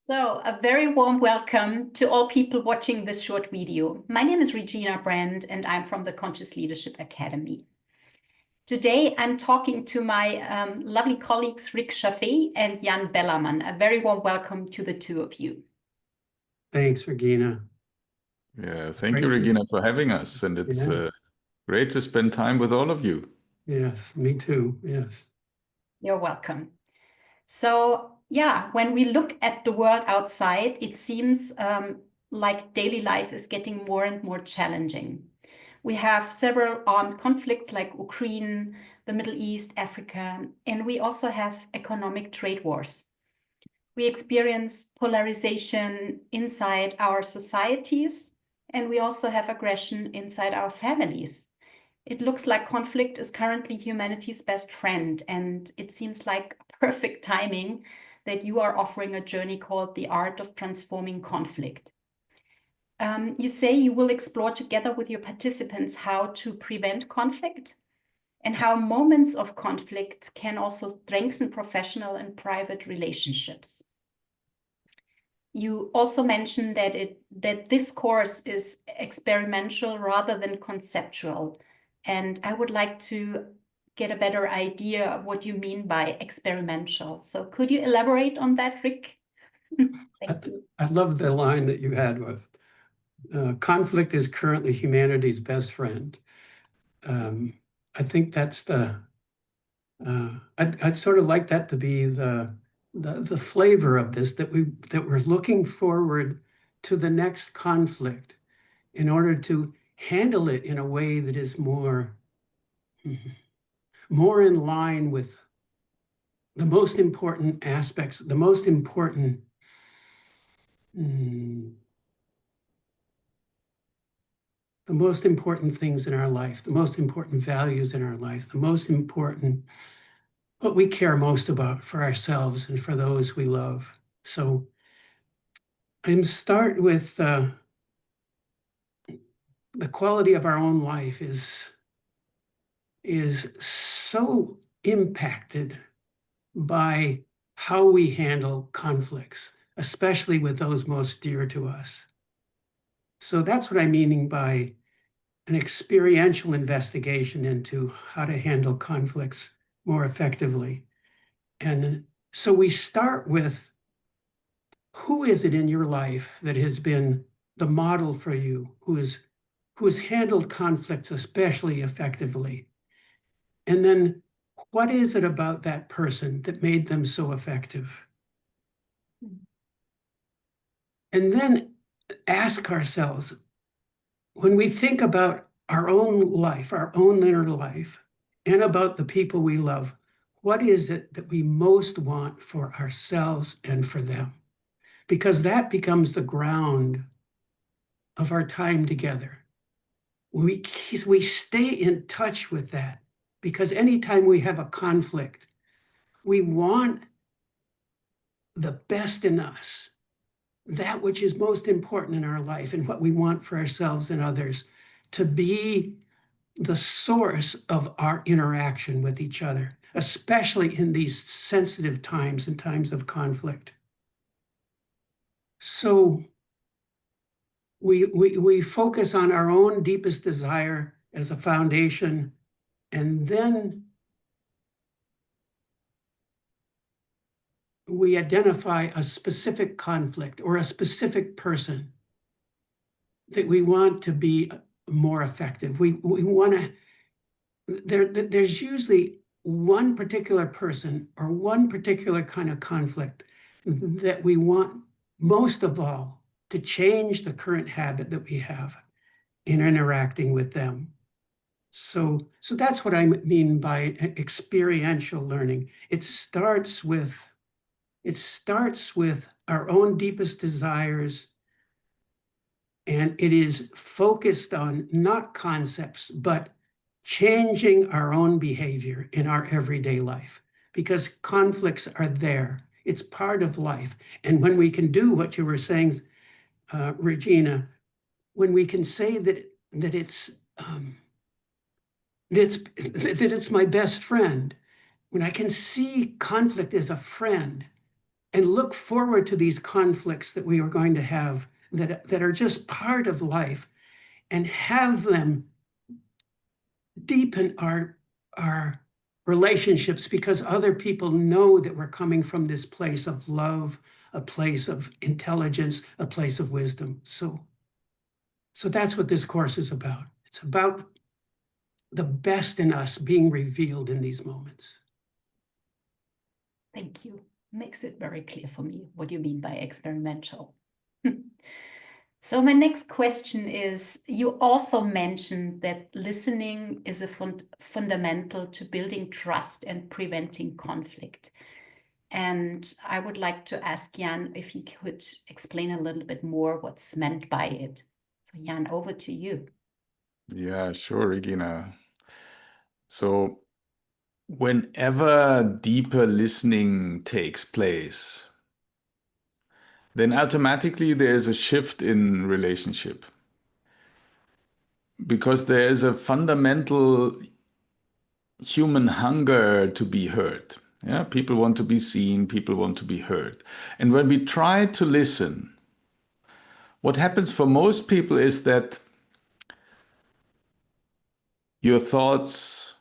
So, a very warm welcome to all people watching this short video. My name is Regina Brand and I'm from the Conscious Leadership Academy. Today, I'm talking to my lovely colleagues Rick Chaffee and Jan Bellerman. A very warm welcome to the two of you. Thanks, Regina. Yeah, thank you, Regina, for having us. And it's great to spend time with all of you. Yes, me too. Yes. You're welcome. So, yeah, when we look at the world outside, it seems like daily life is getting more and more challenging. We have several armed conflicts like Ukraine, the Middle East, Africa, and we also have economic trade wars. We experience polarization inside our societies, and we also have aggression inside our families. It looks like conflict is currently humanity's best friend, and it seems like perfect timing that you are offering a journey called The Art of Transforming Conflict. You say you will explore together with your participants how to prevent conflict and how moments of conflict can also strengthen professional and private relationships. You also mentioned that this course is experimental rather than conceptual. And I would like to get a better idea of what you mean by experimental. So could you elaborate on that, Rick? Thank you. I love the line that you had with conflict is currently humanity's best friend. I think that's I'd sort of like that to be the flavor of this, that we're looking forward to the next conflict in order to handle it in a way that is more in line with the most important aspects, the most important things in our life, the most important values in our life, the most important, what we care most about for ourselves and for those we love. So I'm start with the quality of our own life is so impacted by how we handle conflicts, especially with those most dear to us. So that's what I'm meaning by an experiential investigation into how to handle conflicts more effectively. And so we start with, who is it in your life that has been the model for you, who has handled conflicts especially effectively? And then what is it about that person that made them so effective? And then ask ourselves, when we think about our own life, our own inner life, and about the people we love, what is it that we most want for ourselves and for them? Because that becomes the ground of our time together. We stay in touch with that, because anytime we have a conflict, we want the best in us, that which is most important in our life and what we want for ourselves and others, to be the source of our interaction with each other, especially in these sensitive times and times of conflict. So we focus on our own deepest desire as a foundation, and then we identify a specific conflict or a specific person that we want to be more effective. We want to, there's usually one particular person or one particular kind of conflict that we want most of all to change the current habit that we have in interacting with them. So that's what I mean by experiential learning. It starts with our own deepest desires, and it is focused on not concepts, but changing our own behavior in our everyday life, because conflicts are there. It's part of life. And when we can do what you were saying, Regina, when we can say that it's my best friend, when I can see conflict as a friend, and look forward to these conflicts that we are going to have that are just part of life, and have them deepen our relationships, because other people know that we're coming from this place of love, a place of intelligence, a place of wisdom. So that's what this course is about. It's about the best in us being revealed in these moments. Thank you. Makes it very clear for me what you mean by experimental. So my next question is, you also mentioned that listening is a fundamental to building trust and preventing conflict. And I would like to ask Jan if he could explain a little bit more what's meant by it. So Jan, over to you. Yeah, sure, Regina. So whenever deeper listening takes place, then automatically there's a shift in relationship, because there is a fundamental human hunger to be heard. Yeah, people want to be seen, people want to be heard. And when we try to listen, what happens for most people is that your thoughts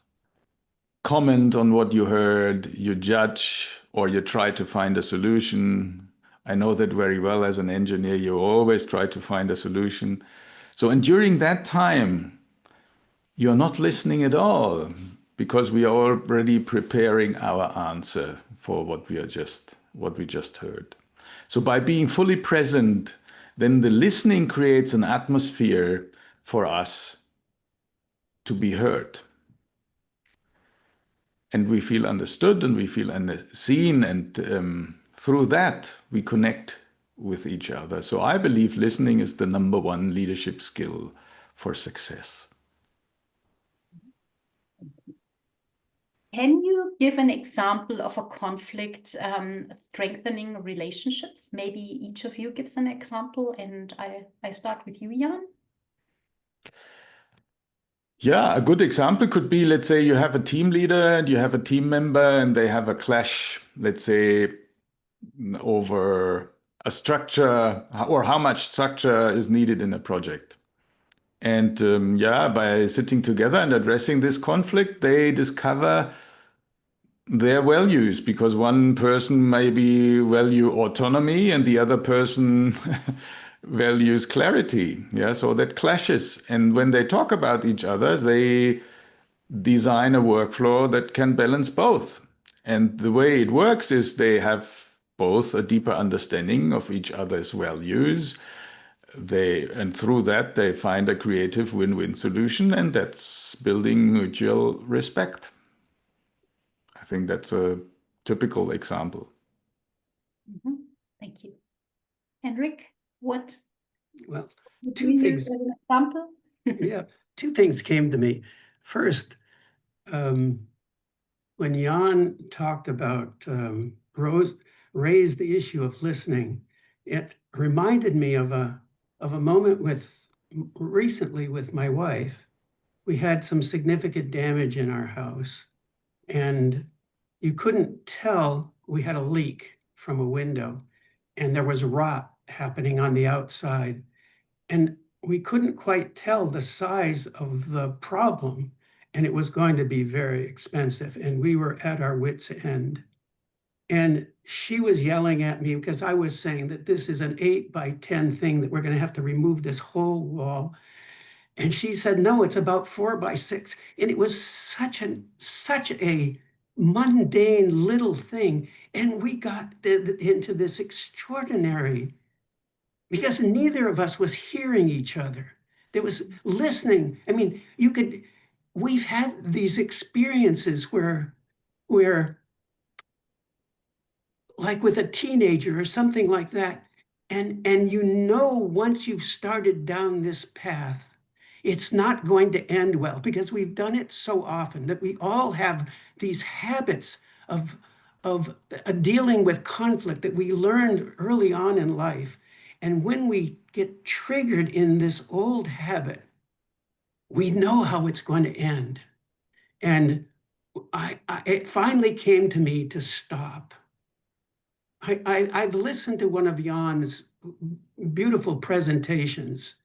comment on what you heard, you judge, or you try to find a solution. I know that very well as an engineer, you always try to find a solution. So, and during that time, you're not listening at all, because we are already preparing our answer for what we just heard. So by being fully present, then the listening creates an atmosphere for us to be heard. And we feel understood and we feel seen, and through that we connect with each other. So I believe listening is the number one leadership skill for success. Can you give an example of a conflict strengthening relationships? Maybe each of you gives an example, and I start with you, Jan. Yeah, a good example could be, let's say you have a team leader and you have a team member and they have a clash, let's say, over a structure or how much structure is needed in a project. And yeah, by sitting together and addressing this conflict, they discover their values, because one person maybe value autonomy and the other person values clarity. Yeah, so that clashes. And when they talk about each other, they design a workflow that can balance both. And the way it works is they have both a deeper understanding of each other's values. And through that, they find a creative win-win solution, and that's building mutual respect. I think that's a typical example. Mm-hmm. Thank you. Henrik, what Well, would two you things. use as an example? Yeah, two things came to me. First, when Jan talked about raised the issue of listening, it reminded me of a moment recently with my wife. We had some significant damage in our house, and you couldn't tell we had a leak from a window, and there was rot happening on the outside. And we couldn't quite tell the size of the problem, and it was going to be very expensive. And we were at our wits' end. And she was yelling at me because I was saying that this is an 8 by 10 thing, that we're going to have to remove this whole wall. And she said, no, it's about 4 by 6. And it was such a mundane little thing. And we got into this extraordinary, because neither of us was hearing each other. There was listening. I mean, we've had these experiences where like with a teenager or something like that, and once you've started down this path, it's not going to end well, because we've done it so often, that we all have these habits of dealing with conflict that we learned early on in life. And when we get triggered in this old habit, we know how it's going to end. And it finally came to me to stop I've listened to one of Jan's beautiful presentations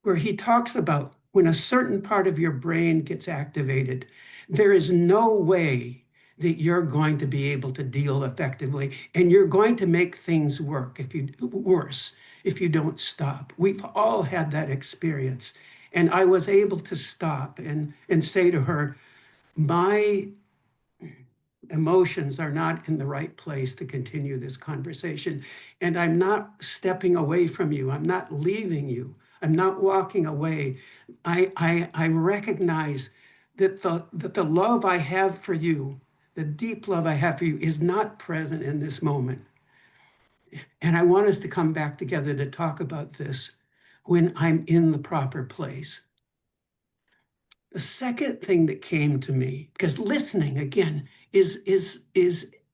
where he talks about when a certain part of your brain gets activated, there is no way that you're going to be able to deal effectively, and you're going to make things worse if you don't stop. We've all had that experience. And I was able to stop and say to her, my emotions are not in the right place to continue this conversation. And I'm not stepping away from you. I'm not leaving you. I'm not walking away. I recognize that the love I have for you, the deep love I have for you, is not present in this moment. And I want us to come back together to talk about this when I'm in the proper place. The second thing that came to me, because listening again is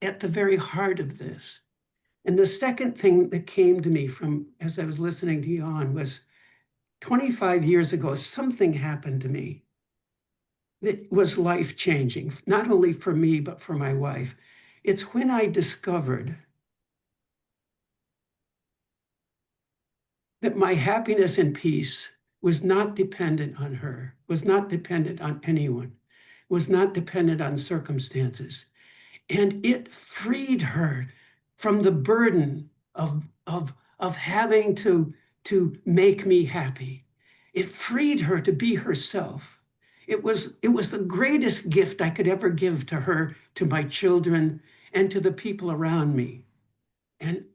at the very heart of this. And the second thing that came to me from as I was listening to Jan was 25 years ago, something happened to me that was life-changing, not only for me, but for my wife. It's when I discovered that my happiness and peace was not dependent on her, was not dependent on anyone, was not dependent on circumstances. And it freed her from the burden of having to make me happy. It freed her to be herself. It was the greatest gift I could ever give to her, to my children, and to the people around me. And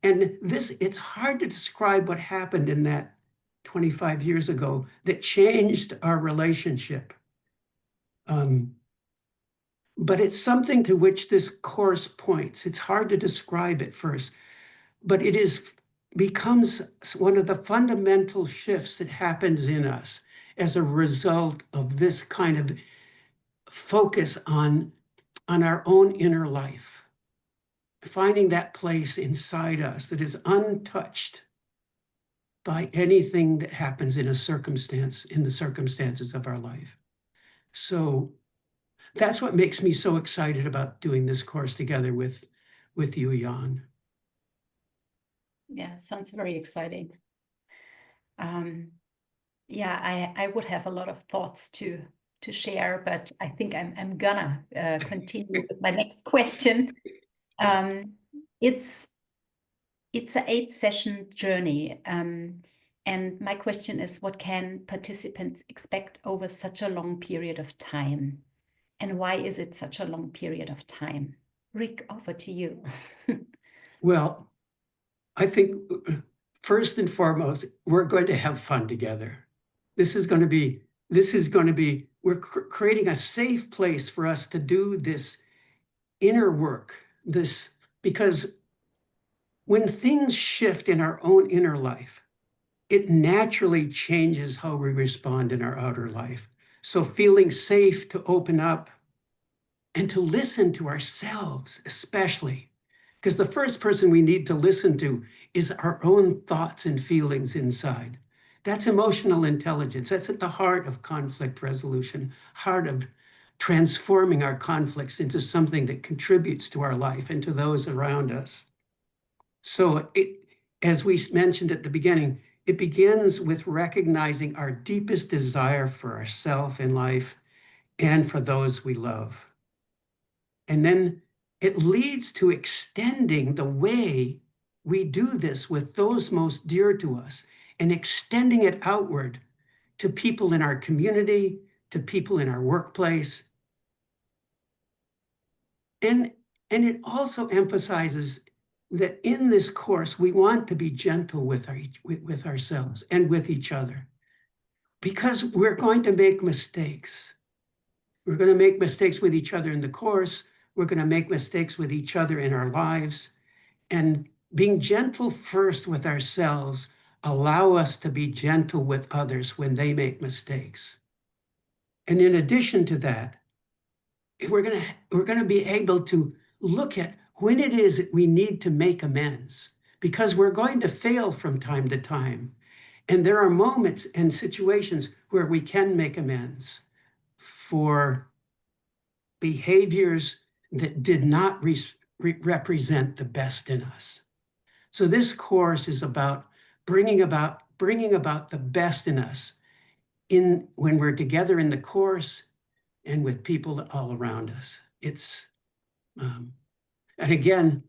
it's hard to describe what happened in that 25 years ago that changed our relationship. But it's something to which this course points. It's hard to describe at first, but it becomes one of the fundamental shifts that happens in us as a result of this kind of focus on our own inner life, finding that place inside us that is untouched by anything that happens in the circumstances of our life. So that's what makes me so excited about doing this course together with you, Jan. Yeah, sounds very exciting. Yeah, I would have a lot of thoughts to share, but I think I'm gonna continue with my next question. It's an 8-session journey. And my question is, what can participants expect over such a long period of time? And why is it such a long period of time? Rick, over to you. Well, I think first and foremost, we're going to have fun together. We're creating a safe place for us to do this inner work, because when things shift in our own inner life, it naturally changes how we respond in our outer life. So feeling safe to open up and to listen to ourselves, especially, because the first person we need to listen to is our own thoughts and feelings inside. That's emotional intelligence. That's at the heart of conflict resolution, heart of transforming our conflicts into something that contributes to our life and to those around us. So as we mentioned at the beginning, it begins with recognizing our deepest desire for ourselves in life and for those we love. And then it leads to extending the way we do this with those most dear to us and extending it outward to people in our community, to people in our workplace. And it also emphasizes that in this course, we want to be gentle with ourselves and with each other, because we're going to make mistakes. We're going to make mistakes with each other in the course. We're going to make mistakes with each other in our lives. And being gentle first with ourselves allow us to be gentle with others when they make mistakes. And in addition to that, we're going to be able to look at when it is that we need to make amends, because we're going to fail from time to time. And there are moments and situations where we can make amends for behaviors that did not represent the best in us. So this course is about bringing about the best in us when we're together in the course and with people all around us. And again,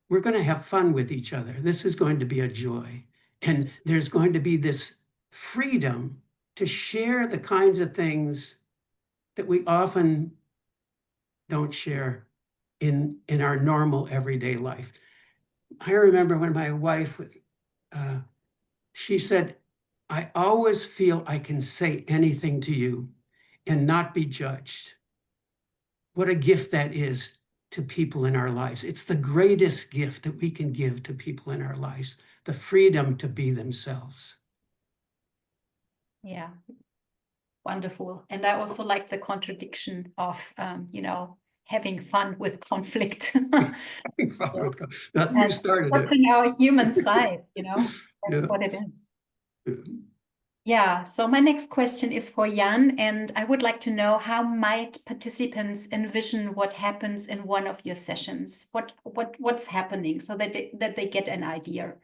we're going to have fun with each other. This is going to be a joy. And there's going to be this freedom to share the kinds of things that we often don't share in our normal everyday life. I remember when my wife, she said, I always feel I can say anything to you and not be judged. What a gift that is to people in our lives. It's the greatest gift that we can give to people in our lives, the freedom to be themselves. Yeah, wonderful. And I also like the contradiction of, having fun with conflict. You started it. Watching our human side, that's Yeah. what it is. Yeah, so my next question is for Jan, and I would like to know, how might participants envision what happens in one of your sessions? What's happening, so that they get an idea.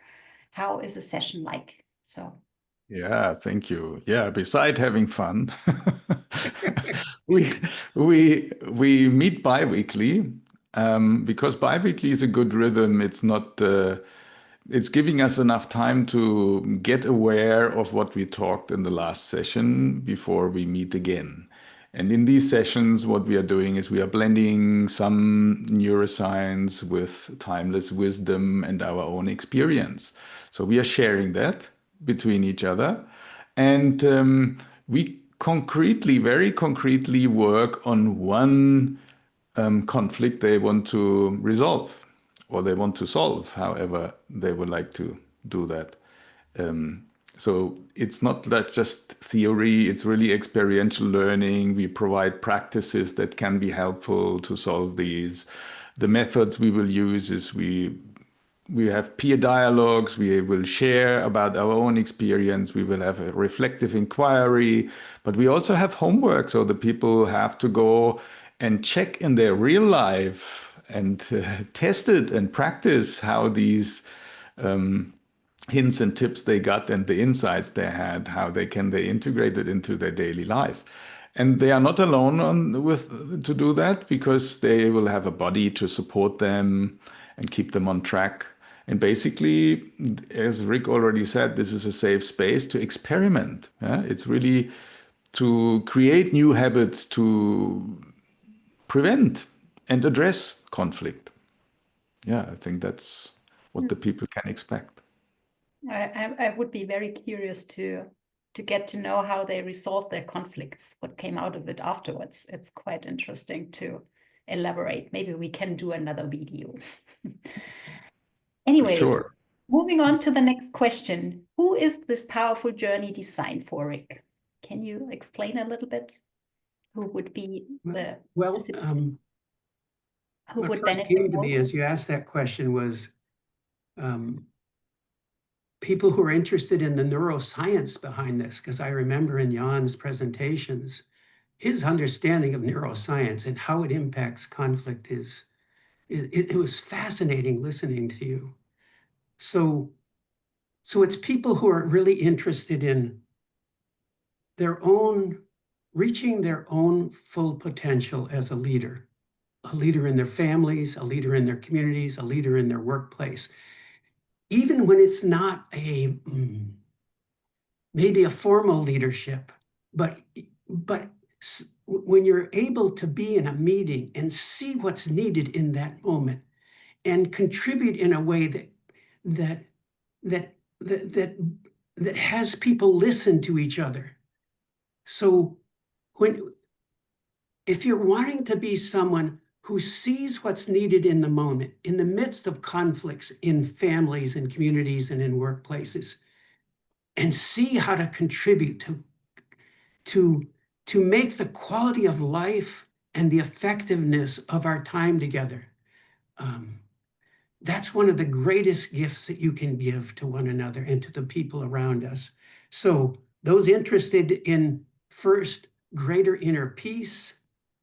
How is a session like? So Yeah, thank you. Yeah, beside having fun, we meet bi-weekly, because bi-weekly is a good rhythm. It's giving us enough time to get aware of what we talked in the last session before we meet again. And in these sessions, what we are doing is we are blending some neuroscience with timeless wisdom and our own experience. So we are sharing that between each other. And we very concretely work on one conflict they want to resolve, or they want to solve, however they would like to do that. So it's not that just theory, it's really experiential learning. We provide practices that can be helpful to solve these. The methods we will use is we have peer dialogues, we will share about our own experience, we will have a reflective inquiry, but we also have homework, so the people have to go and check in their real life and test it and practice how these hints and tips they got and the insights they had, how they integrate it into their daily life. And they are not alone to do that, because they will have a body to support them and keep them on track. And basically, as Rick already said, this is a safe space to experiment. It's really to create new habits to prevent and address conflict. Yeah, I think that's what the people can expect. I would be very curious to get to know how they resolve their conflicts, what came out of it afterwards. It's quite interesting to elaborate. Maybe we can do another video. Anyways, sure. Moving on to the next question. Who is this powerful journey designed for, Rick? Can you explain a little bit? Who would be the participant? Who what would first benefit came to me as you asked that question was people who are interested in the neuroscience behind this, because I remember in Jan's presentations, his understanding of neuroscience and how it impacts conflict it was fascinating listening to you. So it's people who are really interested in reaching their own full potential as a leader in their families, a leader in their communities, a leader in their workplace. Even when it's not maybe a formal leadership, but when you're able to be in a meeting and see what's needed in that moment and contribute in a way that has people listen to each other. So if you're wanting to be someone who sees what's needed in the moment, in the midst of conflicts in families and communities and in workplaces, and see how to contribute to make the quality of life and the effectiveness of our time together, that's one of the greatest gifts that you can give to one another and to the people around us. So those interested in, first, greater inner peace,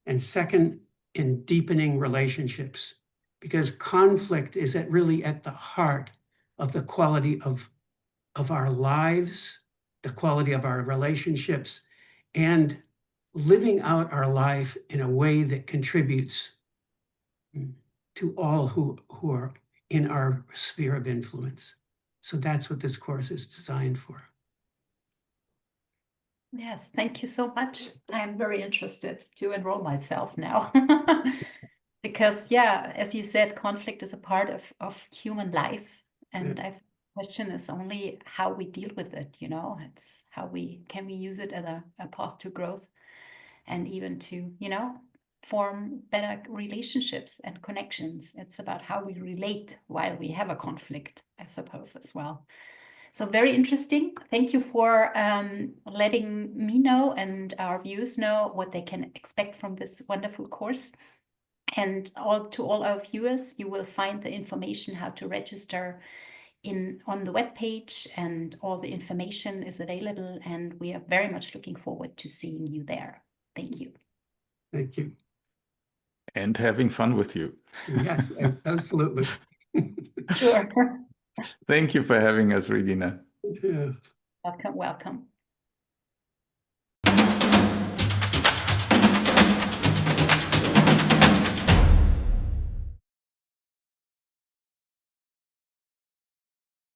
and second, in deepening relationships, because conflict is really at the heart of the quality of our lives, the quality of our relationships, and living out our life in a way that contributes to all who are in our sphere of influence. So that's what this course is designed for. Yes, thank you so much. I'm very interested to enroll myself now. Because, yeah, as you said, conflict is a part of human life. And Yeah. the question is only how we deal with it, you know, it's how we use it as a path to growth and even to, you know, form better relationships and connections. It's about how we relate while we have a conflict, I suppose, as well. So very interesting. Thank you for letting me know and our viewers know what they can expect from this wonderful course. And to all our viewers, you will find the information how to register on the webpage, and all the information is available. And we are very much looking forward to seeing you there. Thank you. Thank you. And having fun with you. Yes, absolutely. Sure. Thank you for having us, Regina. Yes. Welcome, welcome.